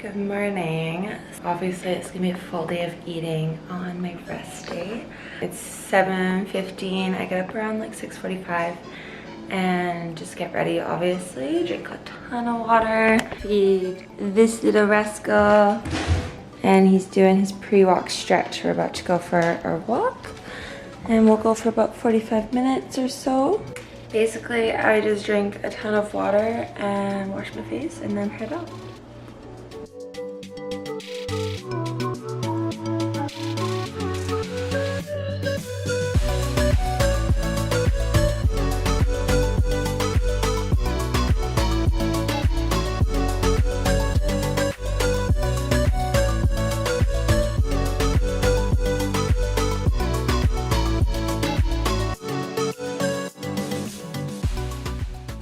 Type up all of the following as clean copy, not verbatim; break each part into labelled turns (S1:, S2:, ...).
S1: Good morning. Obviously it's gonna be a full day of eating on my rest day. It's 7:15. I get up around like 6:45 and just get ready, obviously. Drink a ton of water. Feed this little rascal. And he's doing his pre-walk stretch. We're about to go for our walk. And we'll go for about 45 minutes or so. Basically, I just drink a ton of water and wash my face and then head out.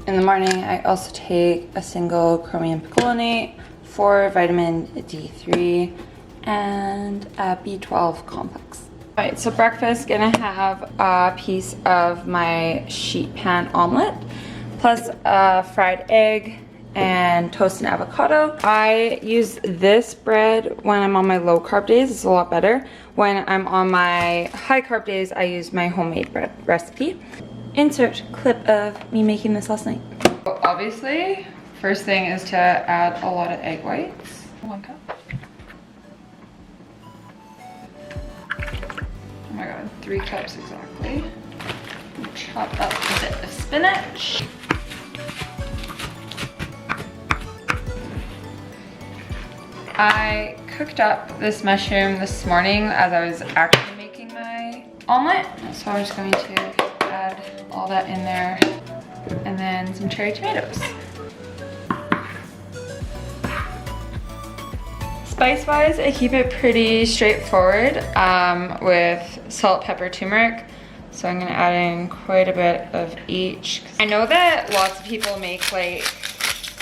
S1: In the morning, I also take a single chromium picolinate for vitamin D3 and a B12 complex. All right, so breakfast, gonna have a piece of my sheet pan omelet, plus a fried egg and toast and avocado. I use this bread when I'm on my low carb days. It's a lot better. When I'm on my high carb days, I use my homemade bread recipe. Insert clip of me making this last night. So obviously, first thing is to add a lot of egg whites. 1 cup. Oh my god, 3 cups exactly. Chop up a bit of spinach. I cooked up this mushroom this morning as I was actually making my omelet. So I'm just going to add all that in there, and then some cherry tomatoes. Spice wise, I keep it pretty straightforward with salt, pepper, turmeric. So I'm gonna add in quite a bit of each. I know that lots of people make like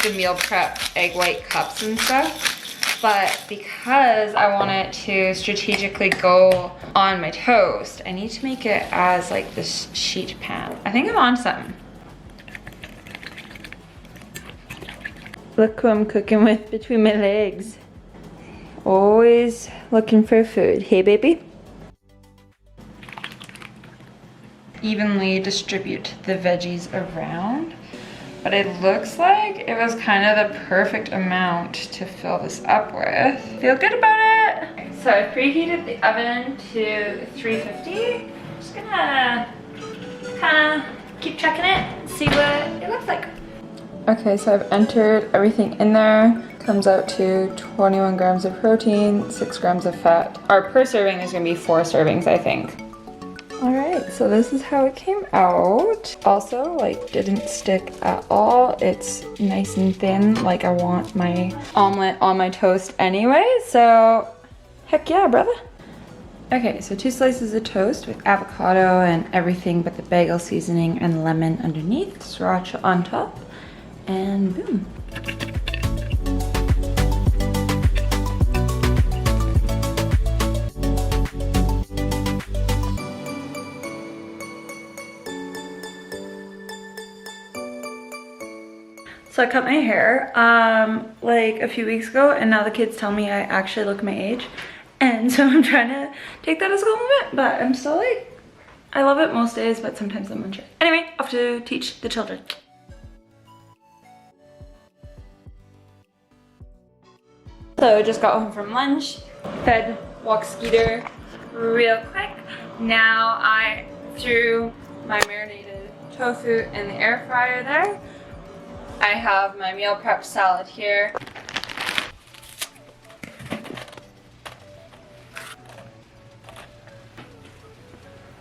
S1: the meal prep egg white cups and stuff, but because I want it to strategically go on my toast, I need to make it as like this sheet pan. I think I'm on something. Look who I'm cooking with between my legs. Always looking for food. Hey, baby. Evenly distribute the veggies around. But it looks like it was kind of the perfect amount to fill this up with. Feel good about it. So I preheated the oven to 350. Just gonna kind of keep checking it and see what it looks like. Okay, so I've entered everything in there. Comes out to 21 grams of protein, 6 grams of fat. Our per serving is gonna be 4 servings, I think. All right, so this is how it came out. Also, like, didn't stick at all. It's nice and thin, like I want my omelet on my toast anyway, so heck yeah, brother. Okay, so 2 slices of toast with avocado and everything but the bagel seasoning and lemon underneath, sriracha on top, and boom. So I cut my hair like a few weeks ago, and now the kids tell me I actually look my age. And so I'm trying to take that as a compliment, but I'm still like, I love it most days, but sometimes I'm unsure. Anyway, off to teach the children. So just got home from lunch, fed walk Skeeter real quick. Now I threw my marinated tofu in the air fryer there. I have my meal prep salad here.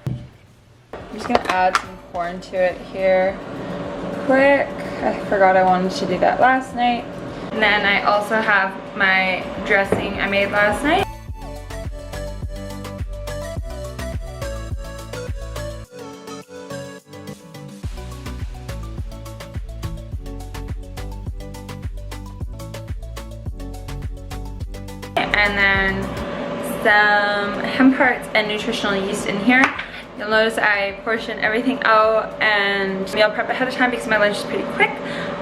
S1: I'm just gonna add some corn to it here quick. I forgot I wanted to do that last night. And then I also have my dressing I made last night. And then some hemp hearts and nutritional yeast in here. You'll notice I portion everything out and meal prep ahead of time because my lunch is pretty quick,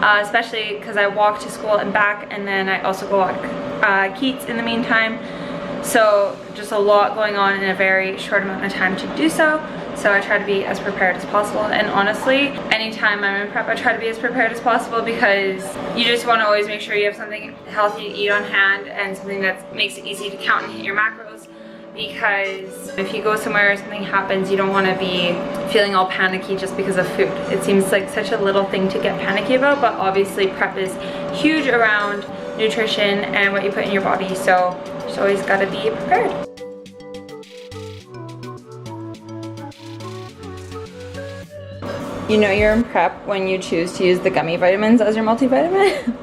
S1: especially because I walk to school and back, and then I also go walk Keats in the meantime. So just a lot going on in a very short amount of time to do so. So I try to be as prepared as possible. And honestly, anytime I'm in prep, I try to be as prepared as possible because you just want to always make sure you have something healthy to eat on hand and something that makes it easy to count and hit your macros. Because if you go somewhere or something happens, you don't want to be feeling all panicky just because of food. It seems like such a little thing to get panicky about, but obviously prep is huge around nutrition and what you put in your body. So just always got to be prepared. You know you're in prep when you choose to use the gummy vitamins as your multivitamin.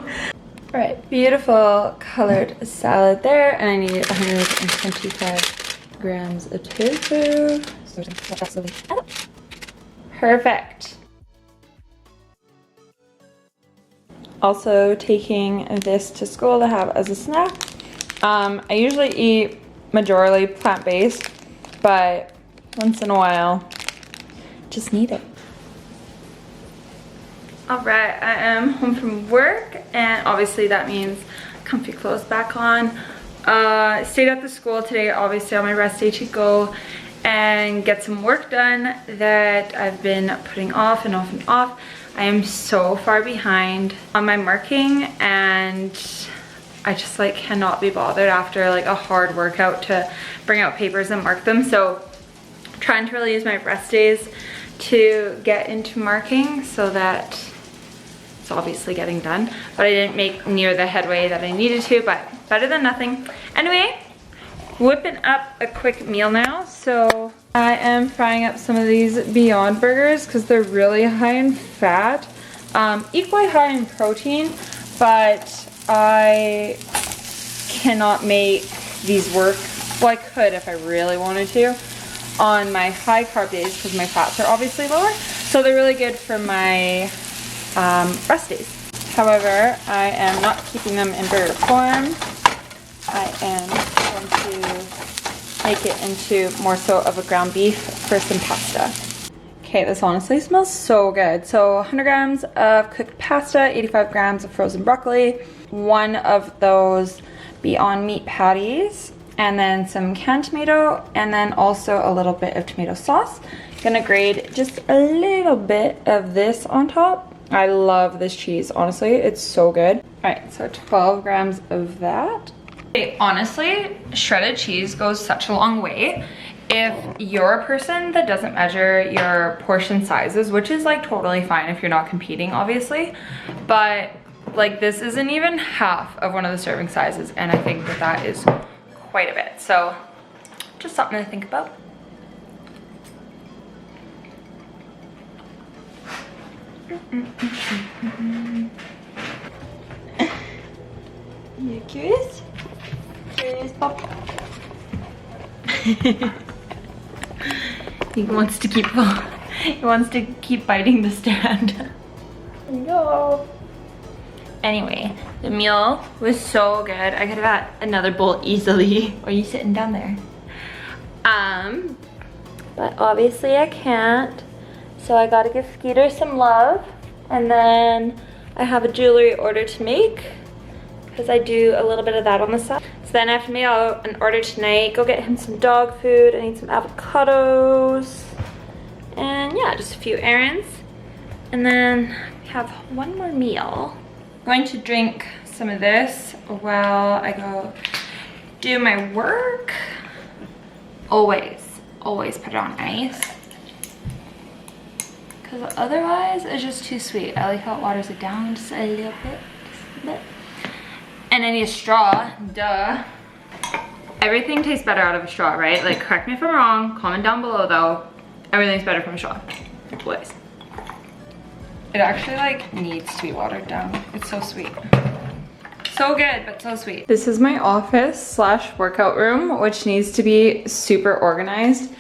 S1: All right, beautiful colored salad there, and I need 125 grams of tofu. Perfect. Also taking this to school to have as a snack. I usually eat majorly plant-based, but once in a while, just need it. Alright, I am home from work, and obviously that means comfy clothes back on. Stayed at the school today, obviously on my rest day, to go and get some work done that I've been putting off and off and off. I am so far behind on my marking, and I just like cannot be bothered after like a hard workout to bring out papers and mark them. So I'm trying to really use my rest days to get into marking so that obviously getting done, but I didn't make near the headway that I needed to, but better than nothing. Anyway, whipping up a quick meal now. So I am frying up some of these Beyond Burgers because they're really high in fat, equally high in protein, but I cannot make these work. Well, I could if I really wanted to on my high carb days because my fats are obviously lower, so they're really good for my rest days. However, I am not keeping them in burger form. I am going to make it into more so of a ground beef for some pasta. Okay, this honestly smells so good. So 100 grams of cooked pasta, 85 grams of frozen broccoli, one of those Beyond Meat patties, and then some canned tomato, and then also a little bit of tomato sauce. Gonna grate just a little bit of this on top. I love this cheese, honestly, it's so good. All right, so 12 grams of that. Okay, honestly, shredded cheese goes such a long way. If you're a person that doesn't measure your portion sizes, which is like totally fine if you're not competing, obviously, but like this isn't even half of one of the serving sizes, and I think that that is quite a bit. So just something to think about. You curious? Curious, Pop? He wants to keep biting the stand. No. Anyway, the meal was so good. I could have had another bowl easily. Or are you sitting down there? But obviously I can't. So I gotta give Skeeter some love. And then I have a jewelry order to make because I do a little bit of that on the side. So then I have to make an order tonight, go get him some dog food. I need some avocados. And yeah, just a few errands. And then we have one more meal. I'm going to drink some of this while I go do my work. Always put it on ice. Because otherwise it's just too sweet. I like how it waters it down just a little bit. And I need a straw, duh. Everything tastes better out of a straw, right? Like, correct me if I'm wrong, comment down below though. Everything's better from a straw, always. It actually like needs to be watered down. It's so sweet. So good, but so sweet. This is my office / workout room, which needs to be super organized.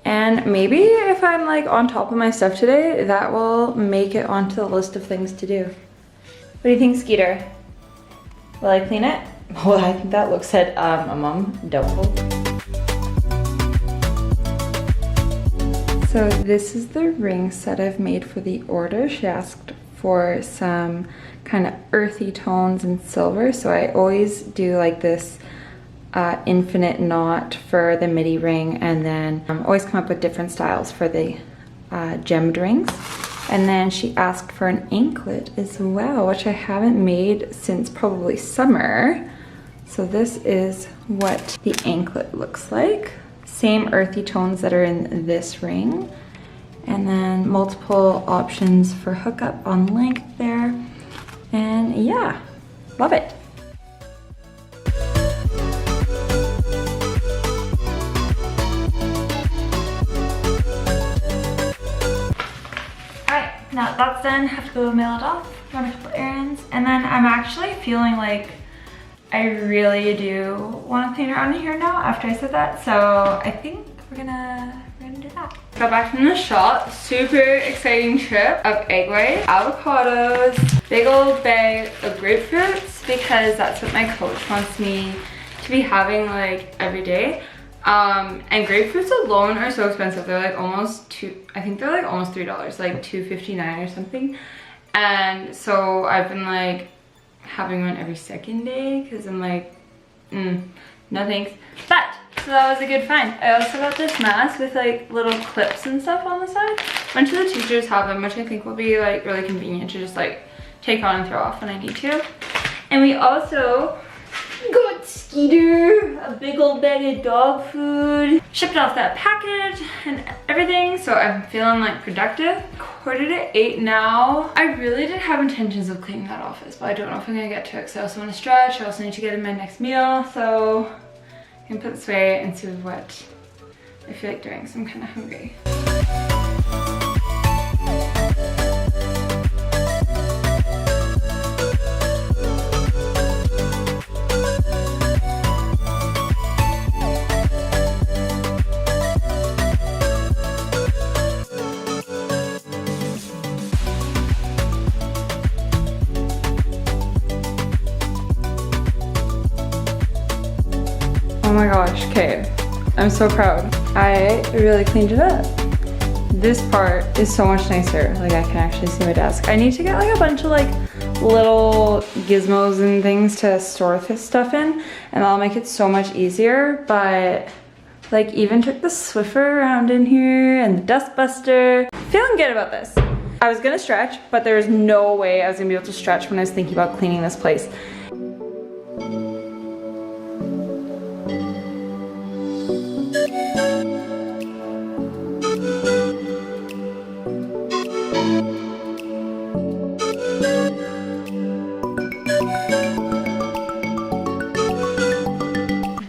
S1: And maybe if I'm like on top of my stuff today, that will make it onto the list of things to do. What do you think, Skeeter? Will I clean it? Well, I think that looks at Mom, doubtful. So this is the ring set I've made for the order. She asked for some kind of earthy tones and silver, so I always do like this infinite knot for the midi ring, and then always come up with different styles for the gemmed rings. And then she asked for an anklet as well, which I haven't made since probably summer. So this is what the anklet looks like. Same earthy tones that are in this ring. And then multiple options for hookup on length there. And yeah, love it. Alright, now that's done, have to go mail it off, run a couple errands, and then I'm actually feeling like I really do want to clean around here now after I said that, so I think we're gonna do that. Got back from the shop, super exciting trip of egg whites, avocados, big old bag of grapefruits because that's what my coach wants me to be having like every day. And grapefruits alone are so expensive. They're like almost I think they're like almost $3, like $2.59 or something. And so I've been like having one every second day because I'm like, no thanks. But, so that was a good find. I also got this mask with like little clips and stuff on the side. A bunch of the teachers have them, which I think will be like really convenient to just like take on and throw off when I need to. And we also got Skeeter a big old bag of dog food. Shipped off that package and everything, so I'm feeling like productive. 8:45 now. I really did have intentions of cleaning that office, but I don't know if I'm gonna get to it because I also want to stretch. I also need to get in my next meal, so I'm gonna put this away and see what I feel like doing, so I'm kind of hungry. Oh my gosh, okay, I'm so proud. I really cleaned it up. This part is so much nicer, like I can actually see my desk. I need to get like a bunch of like little gizmos and things to store this stuff in, and that'll make it so much easier, but like even took the Swiffer around in here and the dust buster. Feeling good about this. I was gonna stretch, but there was no way I was gonna be able to stretch when I was thinking about cleaning this place.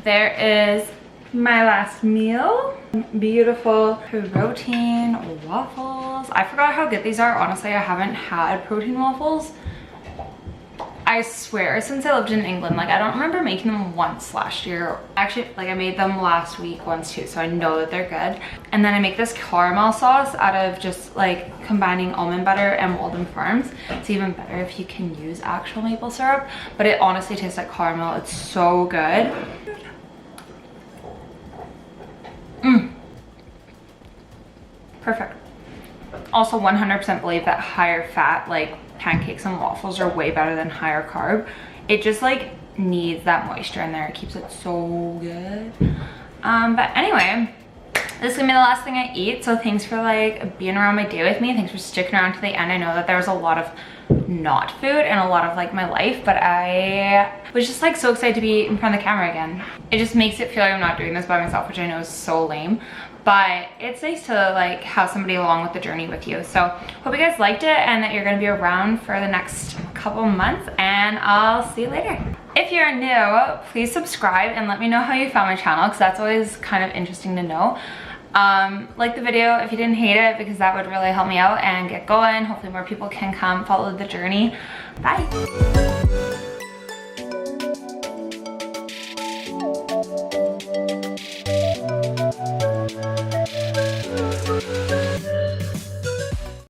S1: There is my last meal. Beautiful protein waffles. I forgot how good these are. Honestly, I haven't had protein waffles, I swear, since I lived in England. Like, I don't remember making them once last year. Actually, like I made them last week once too, so I know that they're good. And then I make this caramel sauce out of just like combining almond butter and Walden Farms. It's even better if you can use actual maple syrup, but it honestly tastes like caramel. It's so good. Perfect. Also 100% believe that higher fat like pancakes and waffles are way better than higher carb. It just like needs that moisture in there. It keeps it so good. But anyway, this is gonna be the last thing I eat, so thanks for like being around my day with me. Thanks for sticking around to the end. I know that there was a lot of not food and a lot of like my life, but I was just like so excited to be in front of the camera again. It just makes it feel like I'm not doing this by myself, which I know is so lame, but it's nice to like have somebody along with the journey with you. So hope you guys liked it and that you're gonna be around for the next couple months, and I'll see you later. If you're new, please subscribe and let me know how you found my channel, because that's always kind of interesting to know. Like the video if you didn't hate it, because that would really help me out and get going. Hopefully more people can come follow the journey. Bye.